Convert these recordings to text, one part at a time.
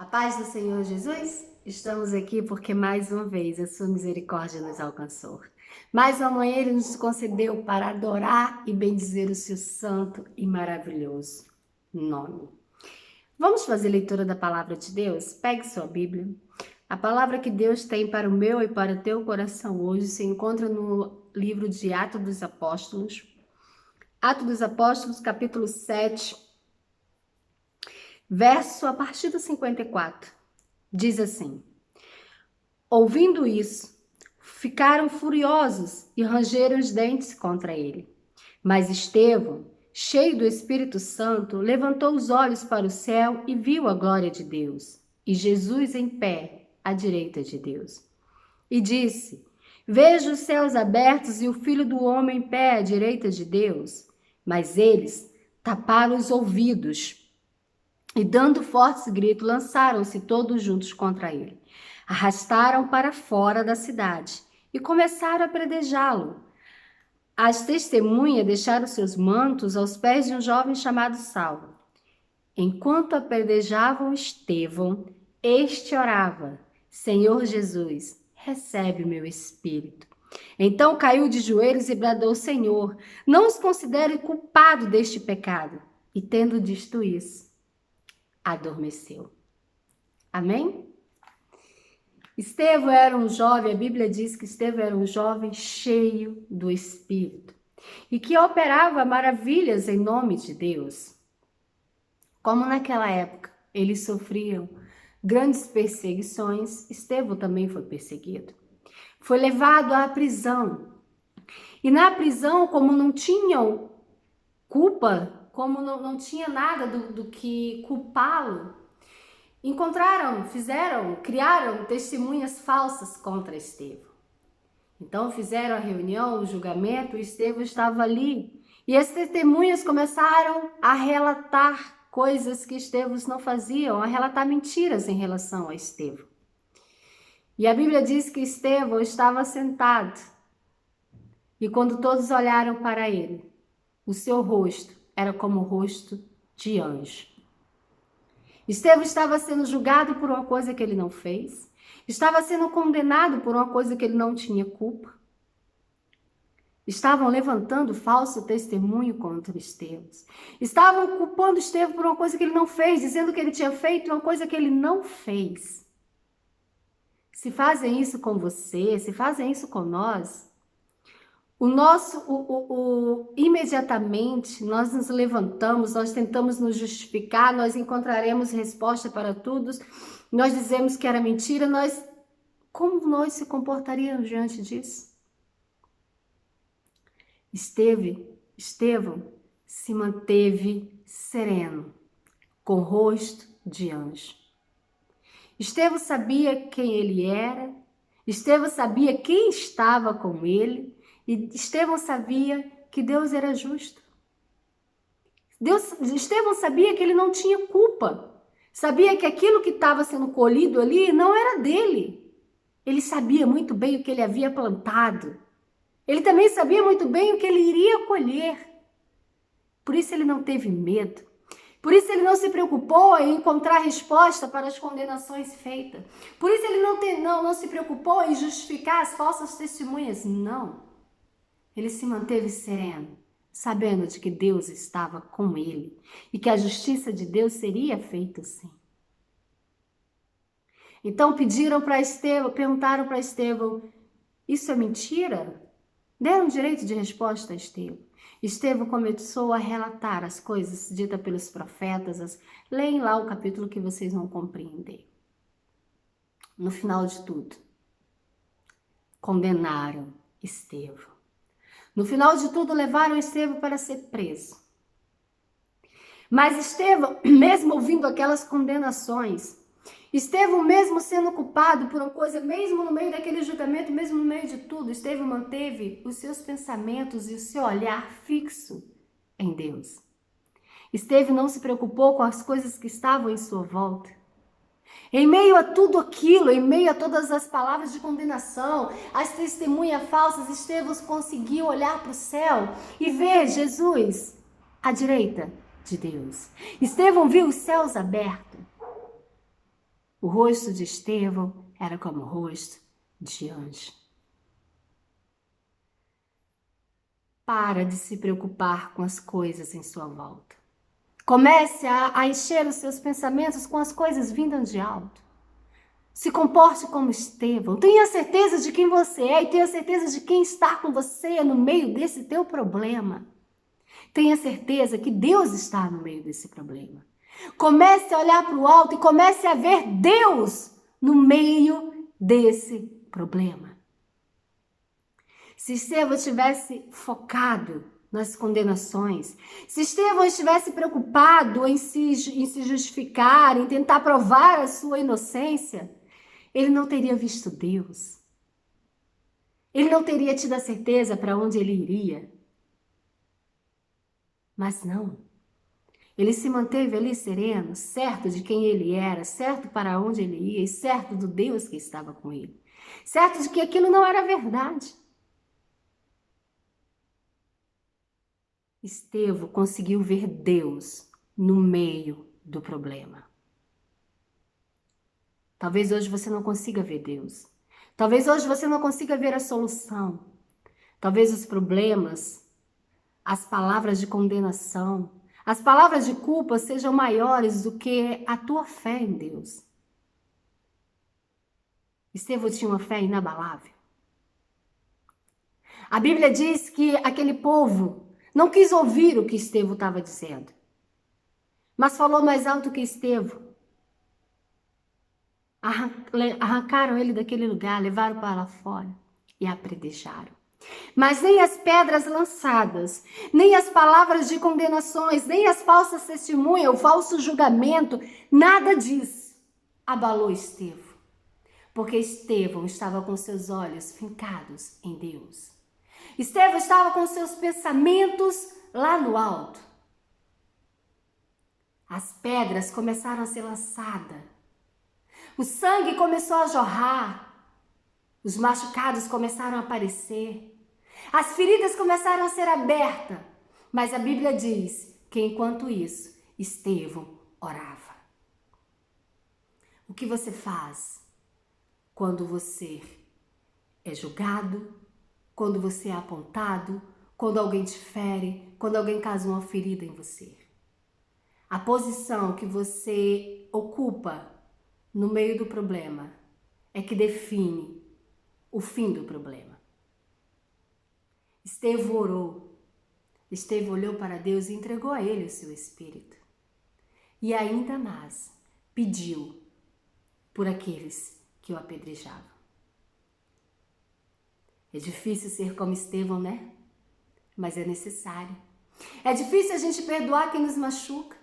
A paz do Senhor Jesus, estamos aqui porque mais uma vez a sua misericórdia nos alcançou. Mais uma manhã ele nos concedeu para adorar e bendizer o seu santo e maravilhoso nome. Vamos fazer leitura da palavra de Deus? Pegue sua Bíblia. A palavra que Deus tem para o meu e para o teu coração hoje se encontra no livro de Atos dos Apóstolos. Atos dos Apóstolos, capítulo 7, verso a partir do 54. Diz assim: ouvindo isso, ficaram furiosos e rangeram os dentes contra ele. Mas Estevão, cheio do Espírito Santo, levantou os olhos para o céu e viu a glória de Deus, e Jesus em pé, à direita de Deus. E disse: vejo os céus abertos e o Filho do Homem em pé à direita de Deus. Mas eles taparam os ouvidos e, dando fortes gritos, lançaram-se todos juntos contra ele. Arrastaram para fora da cidade e começaram a apedrejá-lo. As testemunhas deixaram seus mantos aos pés de um jovem chamado Saulo. Enquanto apedrejavam Estevão, este orava: Senhor Jesus, recebe o meu espírito. Então caiu de joelhos e bradou: Senhor, não os considere culpado deste pecado. E tendo dito isso, adormeceu. Amém? Estevão era um jovem, a Bíblia diz que Estevão era um jovem cheio do Espírito e que operava maravilhas em nome de Deus. Como naquela época eles sofriam grandes perseguições, Estevão também foi perseguido. Foi levado à prisão. E na prisão, como não tinham culpa, como não tinha nada do que culpá-lo, criaram testemunhas falsas contra Estevão. Então fizeram a reunião, o julgamento, e Estevão estava ali. E as testemunhas começaram a relatar coisas que Estevão não faziam, a relatar mentiras em relação a Estevão. E a Bíblia diz que Estevão estava sentado. E quando todos olharam para ele, o seu rosto era como o rosto de anjo. Estevão estava sendo julgado por uma coisa que ele não fez. Estava sendo condenado por uma coisa que ele não tinha culpa. Estavam levantando falso testemunho contra Estevão. Estavam culpando Estevão por uma coisa que ele não fez, dizendo que ele tinha feito uma coisa que ele não fez. Se fazem isso com você, se fazem isso com nós, imediatamente nós nos levantamos, nós tentamos nos justificar, nós encontraremos resposta para tudo, nós dizemos que era mentira, como nós se comportaríamos diante disso? Estevão se manteve sereno, com o rosto de anjo. Estevão sabia quem ele era, Estevão sabia quem estava com ele, e Estevão sabia que Deus era justo. Estevão sabia que ele não tinha culpa. Sabia que aquilo que estava sendo colhido ali não era dele. Ele sabia muito bem o que ele havia plantado. Ele também sabia muito bem o que ele iria colher. Por isso ele não teve medo. Por isso ele não se preocupou em encontrar resposta para as condenações feitas. Por isso ele não se preocupou em justificar as falsas testemunhas. Não. Ele se manteve sereno, sabendo de que Deus estava com ele e que a justiça de Deus seria feita sim. Então perguntaram para Estevão: isso é mentira? Deram direito de resposta a Estevão. Estevão começou a relatar as coisas ditas pelos profetas. Leem lá o capítulo que vocês vão compreender. No final de tudo, condenaram Estevão. No final de tudo, levaram Estevão para ser preso. Mas Estevão, mesmo ouvindo aquelas condenações, Estevão, mesmo sendo culpado por uma coisa, mesmo no meio daquele julgamento, mesmo no meio de tudo, Estevão manteve os seus pensamentos e o seu olhar fixo em Deus. Estevão não se preocupou com as coisas que estavam em sua volta. Em meio a tudo aquilo, em meio a todas as palavras de condenação, as testemunhas falsas, Estevão conseguiu olhar para o céu e ver Jesus à direita de Deus. Estevão viu os céus abertos. O rosto de Estevão era como o rosto de anjo. Para de se preocupar com as coisas em sua volta. Comece a encher os seus pensamentos com as coisas vindas de alto. Se comporte como Estevão. Tenha certeza de quem você é e tenha certeza de quem está com você no meio desse teu problema. Tenha certeza que Deus está no meio desse problema. Comece a olhar para o alto e comece a ver Deus no meio desse problema. Se Estevão estivesse focado nas condenações, se Estevão estivesse preocupado em se justificar, em tentar provar a sua inocência, ele não teria visto Deus. Ele não teria tido a certeza para onde ele iria. Mas não. Ele se manteve ali sereno, certo de quem ele era, certo para onde ele ia e certo do Deus que estava com ele. Certo de que aquilo não era verdade. Estevão conseguiu ver Deus no meio do problema. Talvez hoje você não consiga ver Deus. Talvez hoje você não consiga ver a solução. Talvez os problemas, as palavras de condenação, as palavras de culpa sejam maiores do que a tua fé em Deus. Estevão tinha uma fé inabalável. A Bíblia diz que aquele povo não quis ouvir o que Estevão estava dizendo, mas falou mais alto que Estevão. Arrancaram ele daquele lugar, levaram para lá fora e apedrejaram. Mas nem as pedras lançadas, nem as palavras de condenações, nem as falsas testemunhas, o falso julgamento, nada disso abalou Estevão. Porque Estevão estava com seus olhos fincados em Deus. Estevão estava com seus pensamentos lá no alto. As pedras começaram a ser lançadas. O sangue começou a jorrar. Os machucados começaram a aparecer. As feridas começaram a ser abertas. Mas a Bíblia diz que enquanto isso, Estevão orava. O que você faz quando você é julgado, quando você é apontado, quando alguém te fere, quando alguém causa uma ferida em você? A posição que você ocupa no meio do problema é que define o fim do problema. Estevão orou. Estevão olhou para Deus e entregou a ele o seu espírito. E ainda mais pediu por aqueles que o apedrejavam. É difícil ser como Estevão, né? Mas é necessário. É difícil a gente perdoar quem nos machuca.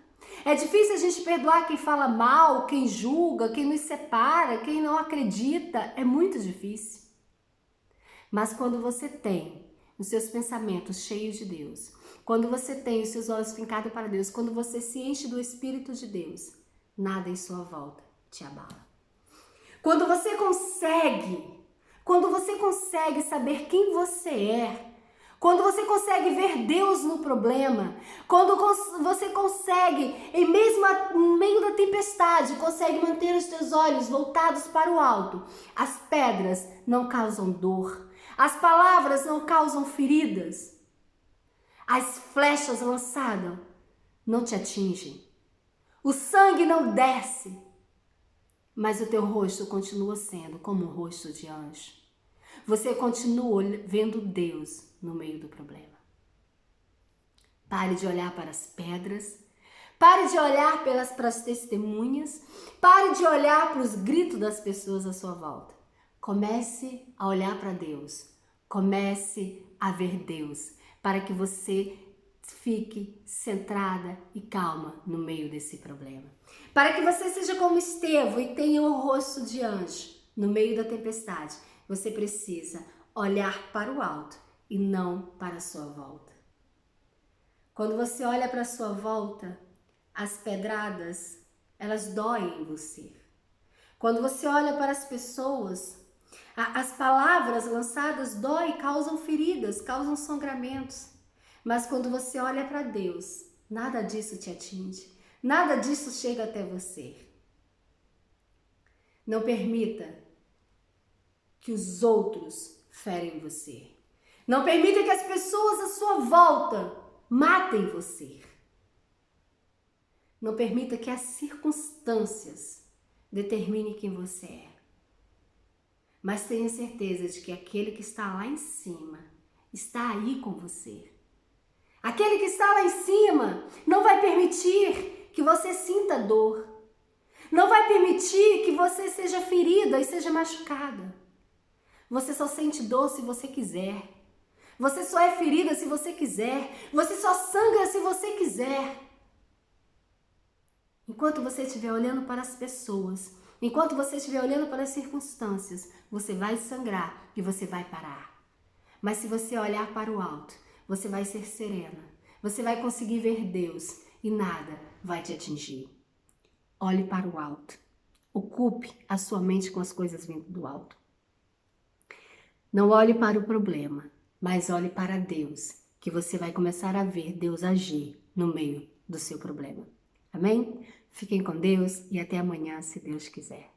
É difícil a gente perdoar quem fala mal, quem julga, quem nos separa, quem não acredita. É muito difícil. Mas quando você tem os seus pensamentos cheios de Deus, quando você tem os seus olhos fincados para Deus, quando você se enche do Espírito de Deus, nada em sua volta te abala. Quando você consegue saber quem você é, quando você consegue ver Deus no problema, quando você consegue, no meio da tempestade, consegue manter os seus olhos voltados para o alto, as pedras não causam dor, as palavras não causam feridas, as flechas lançadas não te atingem, o sangue não desce, mas o teu rosto continua sendo como um rosto de anjo. Você continua vendo Deus no meio do problema. Pare de olhar para as pedras. Pare de olhar para as testemunhas. Pare de olhar para os gritos das pessoas à sua volta. Comece a olhar para Deus. Comece a ver Deus. Para que você fique centrada e calma no meio desse problema. Para que você seja como Estevão e tenha o rosto de anjo no meio da tempestade. Você precisa olhar para o alto e não para a sua volta. Quando você olha para a sua volta, as pedradas, elas doem em você. Quando você olha para as pessoas, as palavras lançadas doem, causam feridas, causam sangramentos. Mas quando você olha para Deus, nada disso te atinge, nada disso chega até você. Não permita que os outros ferem você. Não permita que as pessoas à sua volta matem você. Não permita que as circunstâncias determinem quem você é. Mas tenha certeza de que aquele que está lá em cima está aí com você. Aquele que está lá em cima não vai permitir que você sinta dor. Não vai permitir que você seja ferida e seja machucada. Você só sente dor se você quiser. Você só é ferida se você quiser. Você só sangra se você quiser. Enquanto você estiver olhando para as pessoas, enquanto você estiver olhando para as circunstâncias, você vai sangrar e você vai parar. Mas se você olhar para o alto, você vai ser serena. Você vai conseguir ver Deus e nada vai te atingir. Olhe para o alto. Ocupe a sua mente com as coisas vindo do alto. Não olhe para o problema, mas olhe para Deus, que você vai começar a ver Deus agir no meio do seu problema. Amém? Fiquem com Deus e até amanhã, se Deus quiser.